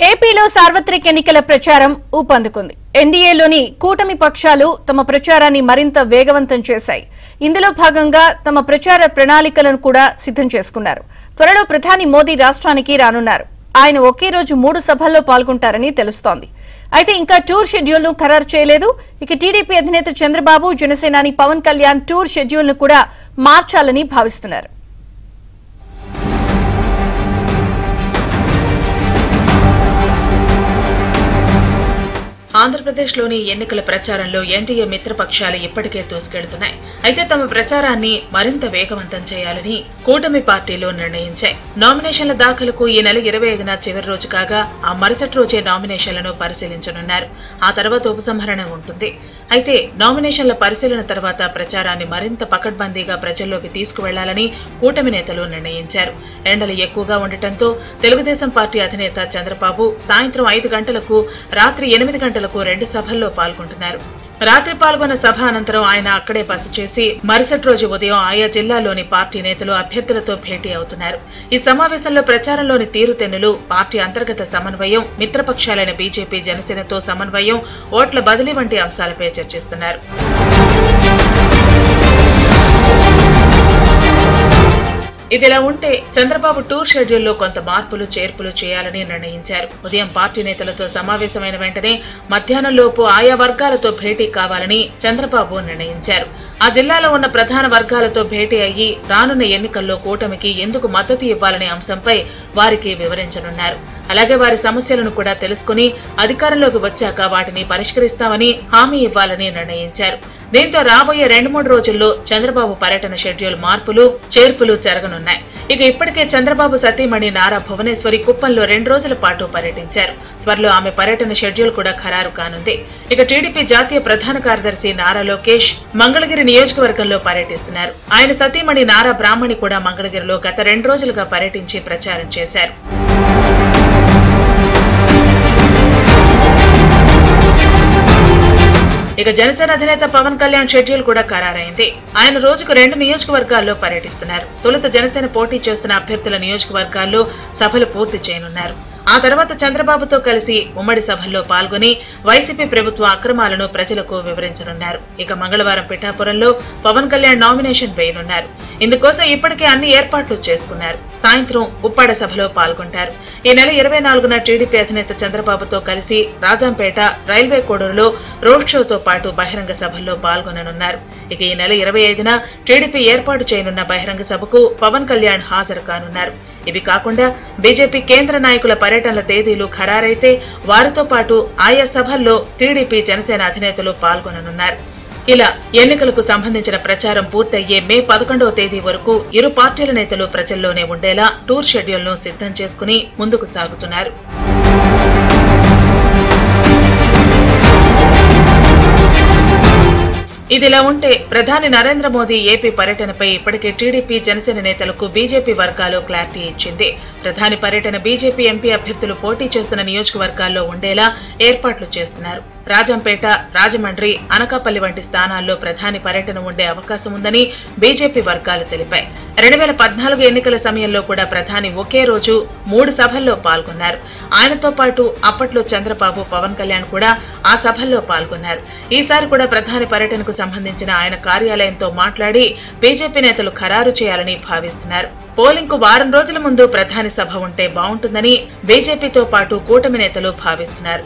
ఏపీలో సార్వత్రిక ఎన్నికల ప్రచారం ఊపందుకుంది. ఎన్డీఏలోని కూటమి పక్షాలు తమ ప్రచారాన్ని మరింత వేగవంతం చేశాయి. ఇందులో భాగంగా తమ ప్రచార ప్రణాళికలను కూడా సిద్ధం చేసుకున్నారు. త్వరలో ప్రధాని మోదీ రాష్ట్రానికి రానున్నారు. ఆయన ఒకే రోజు 3 సభల్లో పాల్గొంటారని తెలుస్తోంది. అయితే ఇంకా టూర్ షెడ్యూల్ ను ఖరారు చేయలేదు. ఇక టీడీపీ అధినేత చంద్రబాబు, జనసేనాని పవన్ కళ్యాణ్ టూర్ షెడ్యూల్ ను కూడా మార్చాలని భావిస్తున్నారు. ఆంధ్రప్రదేశ్లోని ఎన్నికల ప్రచారంలో ఎన్డీఏ మిత్రపక్షాలు ఇప్పటికే దూసుకెడుతున్నాయి. అయితే తమ ప్రచారాన్ని మరింత వేగవంతం చేయాలని కూటమి పార్టీలు నిర్ణయించాయి. నామినేషన్ల దాఖలకు ఈ నెల 25న చివరి రోజు కాగా ఆ మరుసటి రోజే నామినేషన్లను పరిశీలించనున్నారు. ఆ తర్వాత ఉపసంహరణ ఉంటుంది. అయితే నామినేషన్ల పరిశీలన తర్వాత ప్రచారాన్ని మరింత పకడ్బందీగా ప్రజల్లోకి తీసుకువెళ్లాలని కూటమి నేతలు నిర్ణయించారు. ఎండలు ఎక్కువగా ఉండటంతో తెలుగుదేశం పార్టీ అధినేత చంద్రబాబు సాయంత్రం 5 గంటలకు, రాత్రి 8 గంటలకు 2 సభల్లో పాల్గొంటున్నారు. రాత్రి పాల్గొన్న సభ అనంతరం ఆయన అక్కడే బస చేసి మరుసటి రోజు ఉదయం ఆయా జిల్లాల్లోని పార్టీ నేతలు, అభ్యర్థులతో భేటీ అవుతున్నారు. ఈ సమావేశంలో ప్రచారంలోని తీరుతెన్నులు, పార్టీ అంతర్గత సమన్వయం, మిత్రపక్షాలైన బీజేపీ, జనసేనతో సమన్వయం, ఓట్ల బదిలీ వంటి అంశాలపై చర్చిస్తున్నారు. ఇదిలా ఉంటే చంద్రబాబు టూర్ షెడ్యూల్లో కొంత మార్పులు, చేర్పులు చేయాలని నిర్ణయించారు. ఉదయం పార్టీ నేతలతో సమావేశమైన వెంటనే మధ్యాహ్నంలోపు ఆయా వర్గాలతో భేటీ కావాలని చంద్రబాబు నిర్ణయించారు. ఆ జిల్లాలో ఉన్న ప్రధాన వర్గాలతో భేటీ అయ్యి రానున్న ఎన్నికల్లో కూటమికి ఎందుకు మద్దతు ఇవ్వాలనే అంశంపై వారికి వివరించనున్నారు. అలాగే వారి సమస్యలను కూడా తెలుసుకుని అధికారంలోకి వచ్చాక వాటిని పరిష్కరిస్తామని హామీ ఇవ్వాలని నిర్ణయించారు. దీంతో రాబోయే 2-3 రోజుల్లో చంద్రబాబు పర్యటన షెడ్యూల్ మార్పులు, చేర్పులు జరగనున్నాయి. ఇక ఇప్పటికే చంద్రబాబు సతీమణి నారా భువనేశ్వరి కుప్పంలో 2 రోజుల పాటు పర్యటించారు. త్వరలో ఆమె పర్యటన షెడ్యూల్ కూడా ఖరారు కానుంది. ఇక టీడీపీ జాతీయ ప్రధాన కార్యదర్శి నారా లోకేష్ మంగళగిరి నియోజకవర్గంలో పర్యటిస్తున్నారు. ఆయన సతీమణి నారా బ్రాహ్మణి కూడా మంగళగిరిలో గత 2 రోజులుగా పర్యటించి ప్రచారం చేశారు. ఇక జనసేన అధినేత పవన్ కళ్యాణ్ షెడ్యూల్ కూడా ఖరారైంది. ఆయన రోజుకు 2 నియోజకవర్గాల్లో పర్యటిస్తున్నారు. తొలుత జనసేన పోటీ చేస్తున్న అభ్యర్థుల నియోజకవర్గాల్లో సభలు పూర్తి చేయనున్నారు. ఆ తర్వాత చంద్రబాబుతో కలిసి ఉమ్మడి సభల్లో పాల్గొని వైసీపీ ప్రభుత్వ అక్రమాలను ప్రజలకు వివరించనున్నారు. ఇక మంగళవారం పిఠాపురంలో పవన్ కళ్యాణ్ నామినేషన్ వేయనున్నారు. ఇందుకోసం ఇప్పటికే అన్ని ఏర్పాట్లు చేసుకున్నారు. సాయంత్రం ఉప్పాడ సభలో పాల్గొంటారు. ఈ నెల 24న టీడీపీ అధినేత చంద్రబాబుతో కలిసి రాజంపేట, రైల్వే కోడూరులో రోడ్ షోతో పాటు బహిరంగ సభల్లో పాల్గొననున్నారు. ఇక ఈ నెల 25న టీడీపీ ఏర్పాటు చేయనున్న బహిరంగ సభకు పవన్ కళ్యాణ్ హాజరు కానున్నారు. ఇవి కాకుండా బీజేపీ కేంద్ర నాయకుల పర్యటనల తేదీలు ఖరారైతే వారితో పాటు ఆయా సభల్లో టీడీపీ, జనసేన అధినేతలు పాల్గొననున్నారు. ఇలా ఎన్నికలకు సంబంధించిన ప్రచారం పూర్తయ్యే మే 11వ తేదీ వరకు ఇరు పార్టీల నేతలు ప్రజల్లోనే ఉండేలా టూర్ షెడ్యూల్ ను సిద్ధం చేసుకుని ముందుకు సాగుతున్నారు. ఇదిలా ఉంటే ప్రధాని నరేంద్ర మోదీ ఏపీ పర్యటనపై ఇప్పటికే టీడీపీ, జనసేన నేతలకు బీజేపీ వర్గాలు క్లారిటీ ఇచ్చింది. ప్రధాని పర్యటన బీజేపీ ఎంపీ అభ్యర్థులు పోటీ చేస్తున్న నియోజకవర్గాల్లో ఉండేలా ఏర్పాట్లు చేస్తున్నారు. రాజంపేట, రాజమండ్రి, అనకాపల్లి వంటి స్థానాల్లో ప్రధాని పర్యటన ఉండే అవకాశం ఉందని బీజేపీ వర్గాలు తెలిపాయి. 2014 ఎన్నికల సమయంలో కూడా ప్రధాని ఒకే రోజు 3 సభల్లో పాల్గొన్నారు. ఆయనతో పాటు అప్పట్లో చంద్రబాబు, పవన్ కళ్యాణ్ కూడా ఆ సభల్లో పాల్గొన్నారు. ఈసారి కూడా ప్రధాని పర్యటనకు సంబంధించిన ఆయన కార్యాలయంతో మాట్లాడి బీజేపీ నేతలు ఖరారు చేయాలని భావిస్తున్నారు. పోలింగ్ కు వారం రోజుల ముందు ప్రధాని సభ ఉంటే బాగుంటుందని బీజేపీతో పాటు కూటమి నేతలు భావిస్తున్నారు.